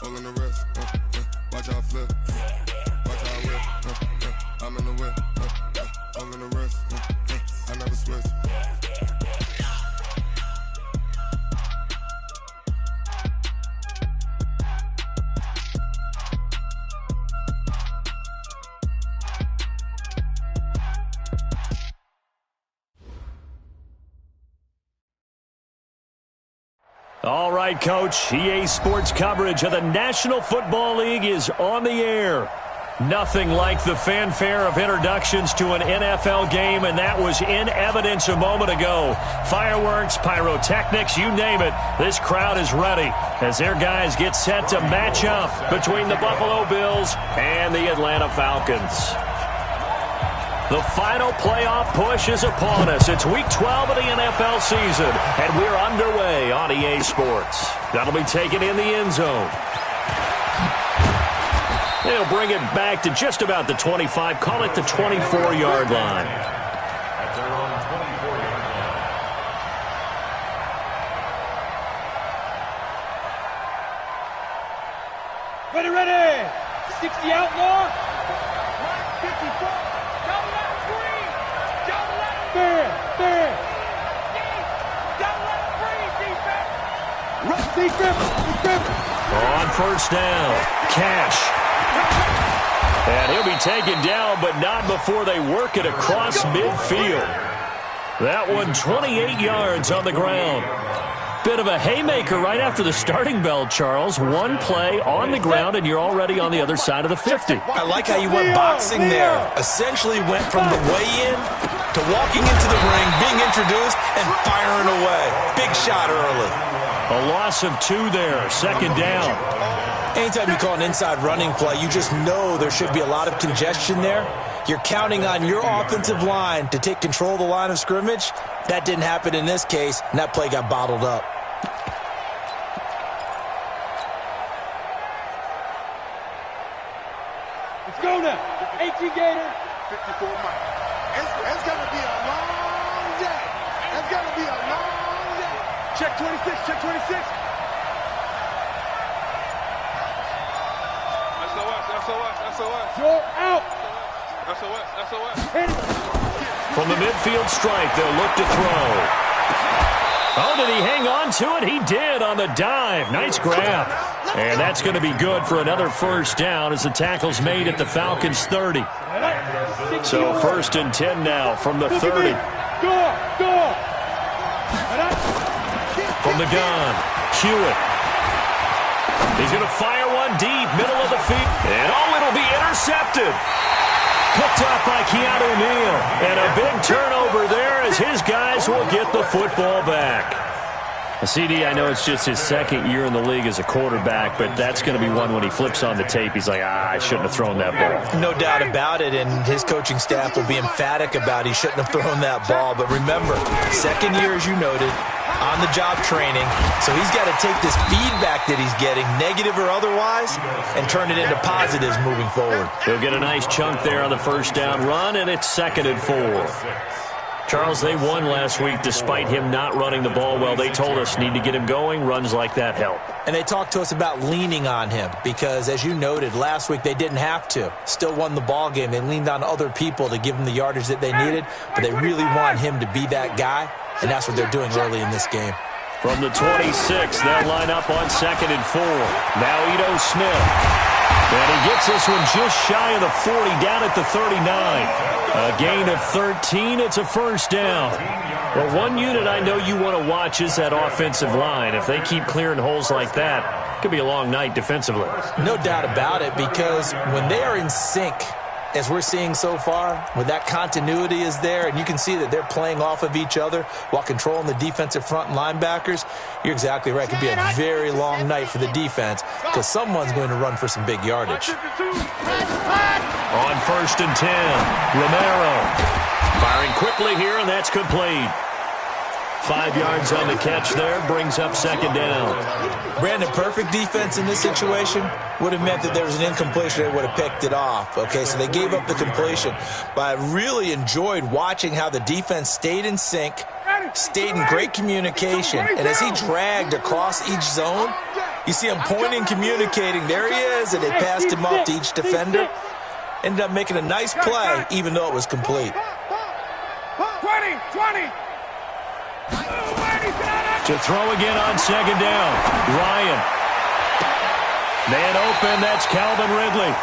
All in the wrist, watch how I flip, watch how I whip, I'm in the whip, all in the wrist, I never switch. All right, Coach, EA Sports coverage of the National Football League is on the air. Nothing like the fanfare of introductions to an NFL game, and that was in evidence a moment ago. Fireworks, pyrotechnics, you name it. This crowd is ready as their guys get set to match up between the Buffalo Bills and the Atlanta Falcons. The final playoff push is upon us. It's Week 12 of the NFL season, and we're underway on EA Sports. That'll be taken in the end zone. They'll bring it back to just about the 25, call it the 24-yard line. Ready. 60 outlaw. 54. On first down, Cash. And he'll be taken down, but not before they work it across midfield. That one 28 yards on the ground. Bit of a haymaker right after the starting bell, Charles. One play on the ground, and you're already on the other side of the 50. I like how you went boxing there. Essentially went from the weigh-in to walking into the ring, being introduced, and firing away. Big shot early. A loss of 2 there, second down. Anytime you call an inside running play, you just know there should be a lot of congestion there. You're counting on your offensive line to take control of the line of scrimmage. That didn't happen in this case, and that play got bottled up. Let's go now. 18 Gator. 54 Mike. It's going to be a long day. It's going to be a long day. Check 26. Check 26. SOS. You're out. SOS. From the midfield strike, they'll look to throw. Oh, did he hang on to it? He did on the dive. Nice grab. And that's going to be good for another first down as the tackle's made at the Falcons' 30. So first and 10 now from the 30. Go. From the gun, Hewitt. He's going to fire one deep, middle of the field. And it'll be intercepted. Picked up by Keanu Neal. And a big turnover there as his guys will get the football back. CD, I know it's just his second year in the league as a quarterback, but that's going to be one when he flips on the tape. He's like, I shouldn't have thrown that ball. No doubt about it, and his coaching staff will be emphatic about he shouldn't have thrown that ball. But remember, second year, as you noted, on-the-job training. So he's got to take this feedback that he's getting, negative or otherwise, and turn it into positives moving forward. He'll get a nice chunk there on the first down run, and it's 2nd and 4. Charles, they won last week despite him not running the ball well. They told us need to get him going. Runs like that help. And they talked to us about leaning on him because, as you noted, last week they didn't have to. Still won the ball game. They leaned on other people to give them the yardage that they needed, but they really want him to be that guy, and that's what they're doing early in this game. From the 26, they'll line up on 2nd and 4. Now Ito Smith. And he gets this one just shy of the 40, down at the 39. A gain of 13. It's a first down. Well, one unit I know you want to watch is that offensive line. If they keep clearing holes like that, it could be a long night defensively. No doubt about it, because when they are in sync, as we're seeing so far, when that continuity is there, and you can see that they're playing off of each other while controlling the defensive front and linebackers, you're exactly right. It could be a very long night for the defense because someone's going to run for some big yardage. On 1st and 10, Romero. Firing quickly here, and that's complete. 5 yards on the catch there, brings up 2nd down. Brandon, perfect defense in this situation would have meant that there was an incompletion. They would have picked it off. Okay, so they gave up the completion. But I really enjoyed watching how the defense stayed in sync, stayed in great communication, and as he dragged across each zone, you see him pointing, communicating. There he is, and they passed him off to each defender. Ended up making a nice play, even though it was complete. 20. To throw again on second down. Ryan. Man open, that's Calvin Ridley.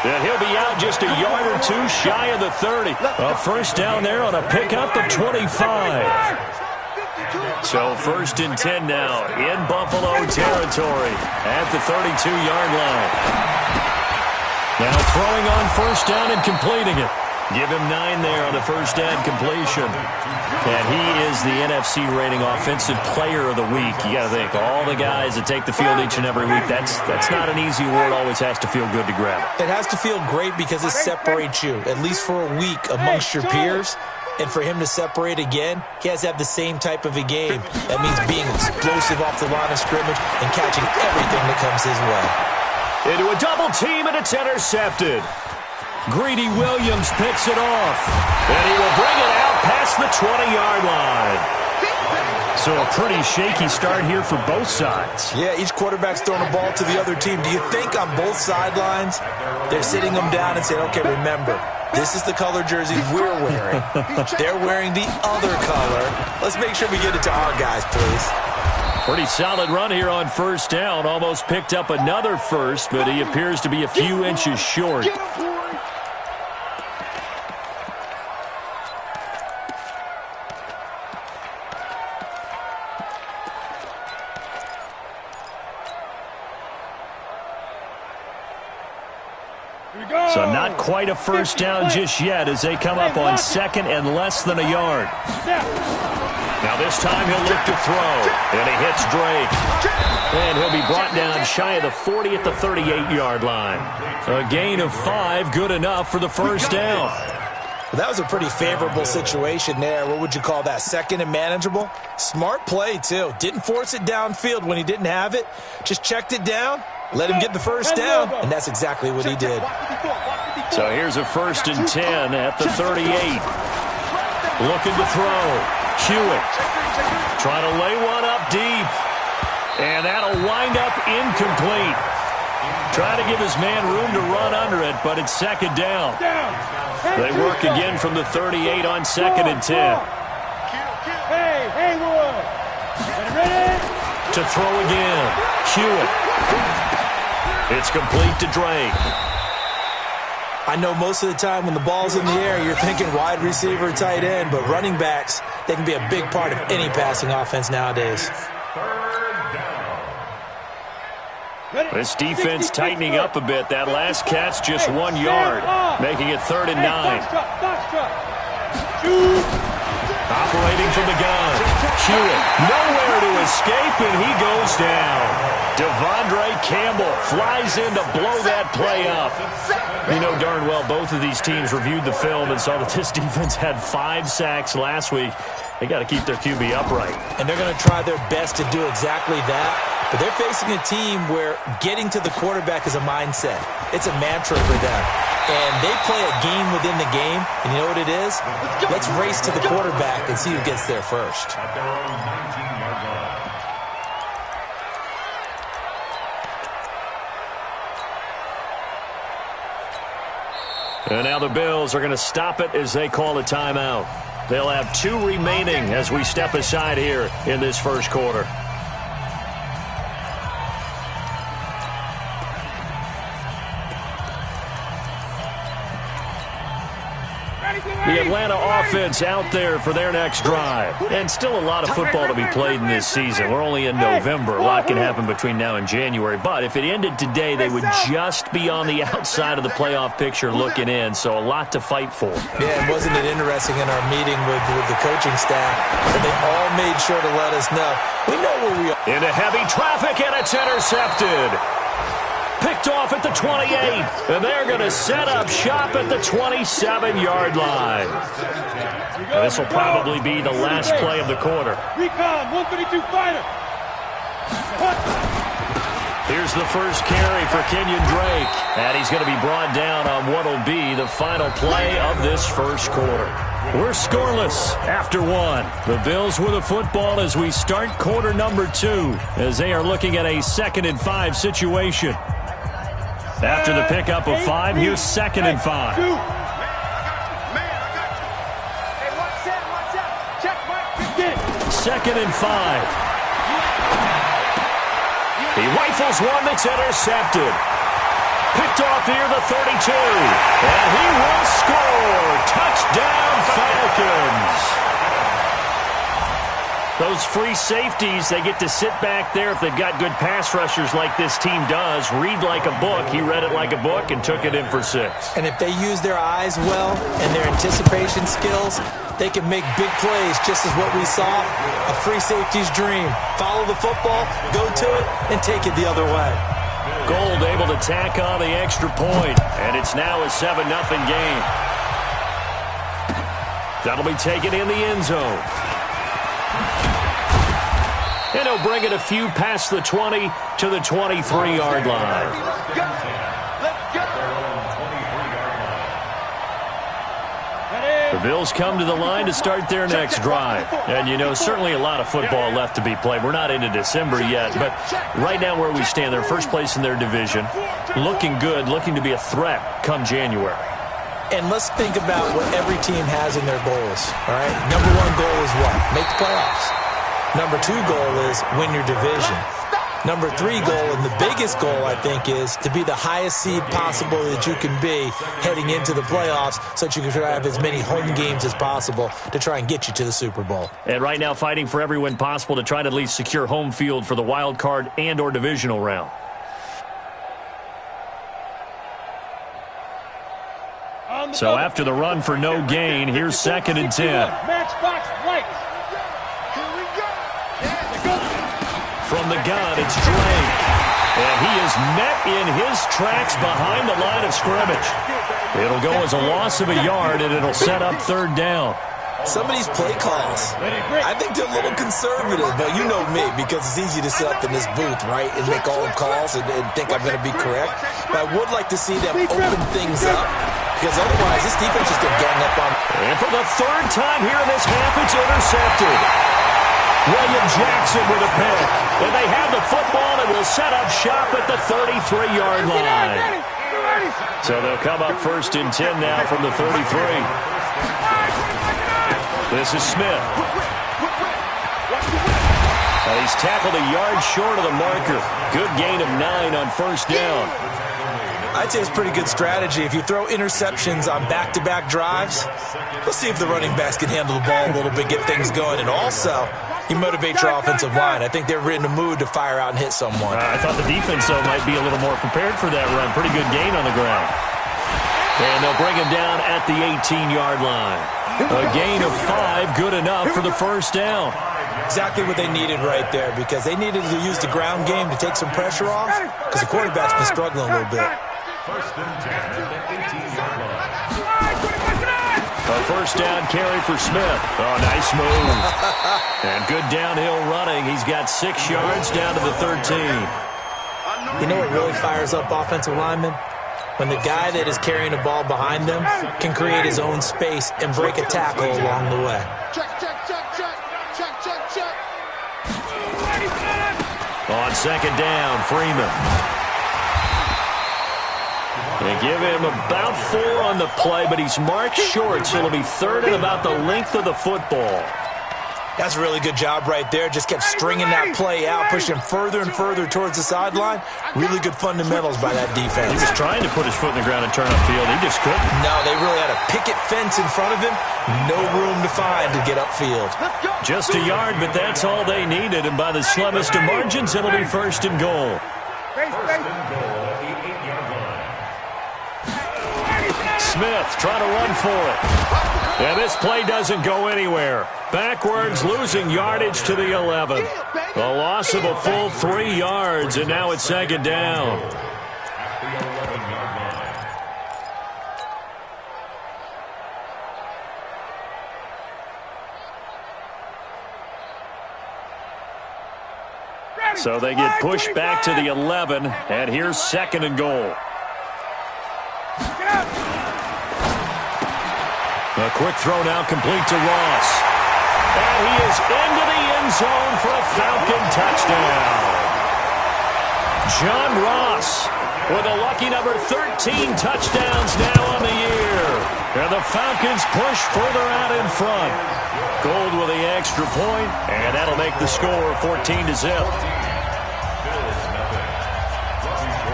And he'll be out just a yard or two shy of the 30. A first down there on a pickup of 25. So 1st and 10 now in Buffalo territory at the 32-yard line. Now throwing on first down and completing it. Give him 9 there on the first down completion. And he is the NFC rating offensive player of the week. You got to think, all the guys that take the field each and every week, that's not an easy award. Always has to feel good to grab it. It has to feel great because it separates you, at least for a week, amongst your peers. And for him to separate again, he has to have the same type of a game. That means being explosive off the line of scrimmage and catching everything that comes his way. Into a double team, and it's intercepted. Greedy Williams picks it off, and he will bring it out past the 20-yard line. So a pretty shaky start here for both sides. Yeah, each quarterback's throwing the ball to the other team. Do you think on both sidelines they're sitting them down and saying, okay, remember, this is the color jersey we're wearing. They're wearing the other color. Let's make sure we get it to our guys, please. Pretty solid run here on first down. Almost picked up another first, but he appears to be a few inches short. So not quite a first down just yet as they come up on second and less than a yard. Now this time he'll look to throw, and he hits Drake. And he'll be brought down shy of the 40 at the 38-yard line. A gain of 5, good enough for the first down. Well, that was a pretty favorable situation there. What would you call that? Second and manageable? Smart play, too. Didn't force it downfield when he didn't have it. Just checked it down, let him get the first down, and that's exactly what he did. So here's a 1st and 10 at the 38. Looking to throw. Hewitt trying to lay one up deep. And that'll wind up incomplete. Trying to give his man room to run under it, but it's second down. They work again from the 38 on 2nd and 10. Hey, Haywood. Ready? To throw again. Hewitt. It's complete to Drake. I know most of the time when the ball's in the air, you're thinking wide receiver, tight end, but running backs, they can be a big part of any passing offense nowadays. This defense tightening up a bit. That last catch just 1 yard, making it 3rd and 9. Operating from the gun. Hewitt nowhere to escape, and he goes down. Devondre Campbell flies in to blow that play up. You know darn well both of these teams reviewed the film and saw that this defense had 5 sacks last week. They got to keep their QB upright. And they're going to try their best to do exactly that. But they're facing a team where getting to the quarterback is a mindset. It's a mantra for them. And they play a game within the game. And you know what it is? Let's race to the quarterback and see who gets there first. And now the Bills are going to stop it as they call a timeout. They'll have 2 remaining as we step aside here in this first quarter. The Atlanta offense out there for their next drive. And still a lot of football to be played in this season. We're only in November. A lot can happen between now and January. But if it ended today, they would just be on the outside of the playoff picture looking in. So a lot to fight for. Yeah, and wasn't it interesting in our meeting with the coaching staff that they all made sure to let us know. We know where we are. Into heavy traffic, and it's intercepted. Picked off at the 28, and they're going to set up shop at the 27-yard line. This will probably be the last play of the quarter. Recon, 132 fighter. Here's the first carry for Kenyon Drake, and he's going to be brought down on what will be the final play of this first quarter. We're scoreless after one. The Bills with the football as we start quarter number 2, as they are looking at a 2nd and 5 situation. After the pickup of 5, here's 2nd and 5. Second and 5. He rifles one that's intercepted. Picked off near the 32. And he will score. Touchdown, Falcons. Those free safeties, they get to sit back there if they've got good pass rushers like this team does. Read like a book. He read it like a book and took it in for 6. And if they use their eyes well and their anticipation skills, they can make big plays, just as what we saw, a free safety's dream. Follow the football, go to it, and take it the other way. Gold able to tack on the extra point, and it's now a 7-0 game. That'll be taken in the end zone. And he'll bring it a few past the 20 to the 23-yard line. The Bills come to the line to start their next drive. And, you know, certainly a lot of football left to be played. We're not into December yet, but right now where we stand, they're first place in their division. Looking good, looking to be a threat come January. And let's think about what every team has in their goals, all right? Number 1 goal is what? Make the playoffs. Number 2 goal is win your division. Number 3 goal, and the biggest goal, I think, is to be the highest seed possible that you can be heading into the playoffs so that you can have as many home games as possible to try and get you to the Super Bowl. And right now fighting for every win possible to try to at least secure home field for the wild card and or divisional round. So after the run for no gain, here's 2nd and 10. Matchbox right. From the gun, it's Drake. And he is met in his tracks behind the line of scrimmage. It'll go as a loss of a yard, and it'll set up 3rd down. Some of these play calls, I think they're a little conservative, but you know me, because it's easy to sit up in this booth, right, and make all the calls and think I'm going to be correct. But I would like to see them open things up, because otherwise this defense is going to gang up on. And for the 3rd time here in this half, it's intercepted. William Jackson with a pick. And they have the football and will set up shop at the 33-yard line. So they'll come up 1st and 10 now from the 33. This is Smith. And he's tackled a yard short of the marker. Good gain of 9 on 1st down. I'd say it's pretty good strategy. If you throw interceptions on back-to-back drives, let's see if the running backs can handle the ball a little bit, get things going. And also, you motivate your offensive line. I think they're in the mood to fire out and hit someone. I thought the defense, though, might be a little more prepared for that run. Pretty good gain on the ground. And they'll bring him down at the 18-yard line. A gain of 5, good enough for the 1st down. Exactly what they needed right there, because they needed to use the ground game to take some pressure off, because the quarterback's been struggling a little bit. 1st and 10 at the 18-yard line. A 1st down carry for Smith. Oh, nice move. And good downhill running. He's got 6 yards down to the 13. You know what really fires up offensive linemen? When the guy that is carrying the ball behind them can create his own space and break a tackle along the way. On 2nd down, Freeman. They give him about 4 on the play, but he's marked short, so it'll be 3rd and about the length of the football. That's a really good job right there. Just kept stringing that play out, pushing further and further towards the sideline. Really good fundamentals by that defense. He was trying to put his foot in the ground and turn upfield. He just couldn't. No, they really had a picket fence in front of him. No room to find to get upfield. Just a yard, but that's all they needed. And by the slimmest of margins, it'll be 1st and goal. Smith trying to run for it. And this play doesn't go anywhere. Backwards, losing yardage to the 11. A loss of a full 3 yards, and now it's 2nd down. So they get pushed back to the 11, and here's 2nd and goal. A quick throw now complete to Ross. And he is into the end zone for a Falcon touchdown. John Ross with a lucky number 13 touchdowns now on the year. And the Falcons push further out in front. Gold with the extra point, and that'll make the score 14-0.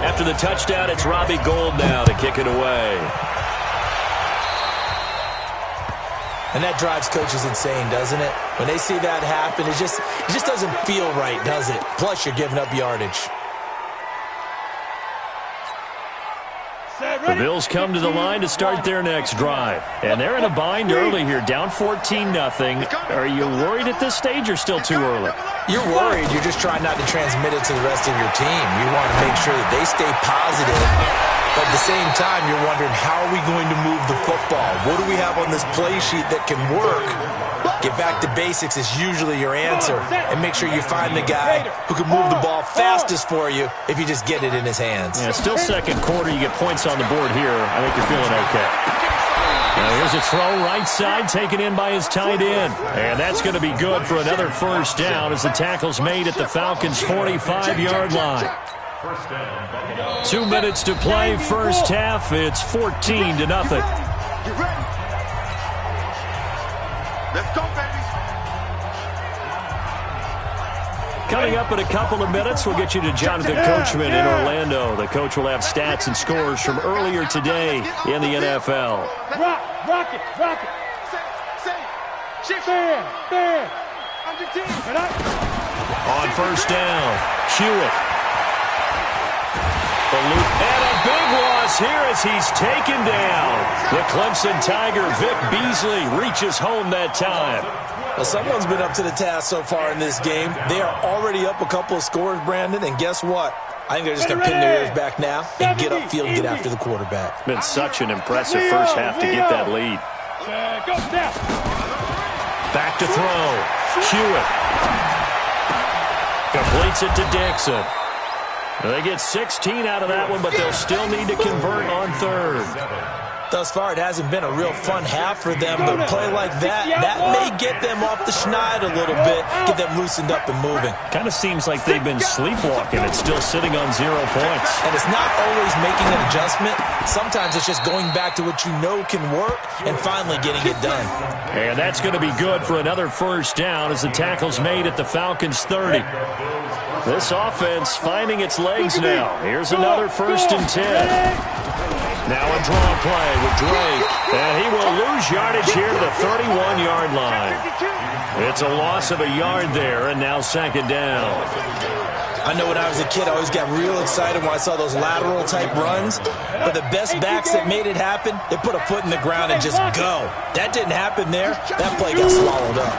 After the touchdown, it's Robbie Gould now to kick it away. And that drives coaches insane, doesn't it? When they see that happen, it just doesn't feel right, does it? Plus, you're giving up yardage. The Bills come to the line to start their next drive. And they're in a bind early here, down 14-0. Are you worried at this stage or still too early? You're worried. You're just trying not to transmit it to the rest of your team. You want to make sure that they stay positive. But at the same time, you're wondering, how are we going to move the football? What do we have on this play sheet that can work? Get back to basics is usually your answer. And make sure you find the guy who can move the ball fastest for you if you just get it in his hands. Yeah, still second quarter. You get points on the board here. I think you're feeling okay. Now here's a throw right side taken in by his tight end. And that's going to be good for another first down as the tackle's made at the Falcons' 45-yard line. 2 minutes to play, first half. It's 14-0. Get ready. Let's go, baby. Coming up in a couple of minutes, we'll get you to Jonathan Coachman in Orlando. The coach will have stats and scores from earlier today in the NFL. Rock it. Stand. On first down, Hewitt. And a big loss here as he's taken down. The Clemson Tiger, Vic Beasley, reaches home that time. Well, someone's been up to the task so far in this game. They are already up a couple of scores, Brandon, and guess what? I think they're just going to pin their ears back now and get upfield and get after the quarterback. Been such an impressive first half to get that lead. Back to throw. Hewitt. Completes it to Dixon. They get 16 out of that one, but they'll still need to convert on third. Thus far, it hasn't been a real fun half for them, but a play like that may get them off the schneid a little bit, get them loosened up and moving. Kind of seems like they've been sleepwalking. It's still sitting on 0 points. And it's not always making an adjustment. Sometimes it's just going back to what you know can work and finally getting it done. And that's going to be good for another first down as the tackle's made at the Falcons' 30. This offense finding its legs now. Here's another 1st and 10. Now a draw play with Drake. And he will lose yardage here to the 31-yard line. It's a loss of a yard there, and now 2nd down. I know when I was a kid, I always got real excited when I saw those lateral-type runs. But the best backs that made it happen, they put a foot in the ground and just go. That didn't happen there. That play got swallowed up.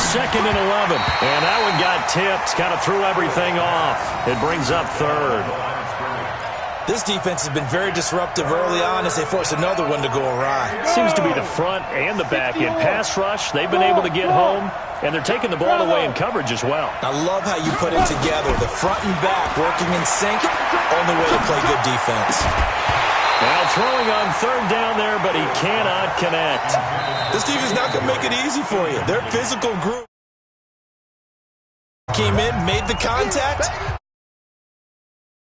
2nd and 11. And that one got tipped. Kind of threw everything off. It brings up 3rd. This defense has been very disruptive early on as they force another one to go awry. Seems to be the front and the back end. Pass rush, they've been able to get home, and they're taking the ball away in coverage as well. I love how you put it together. The front and back working in sync, only way to play good defense. Now throwing on 3rd down there, but he cannot connect. This defense is not going to make it easy for you. Their physical group came in, made the contact.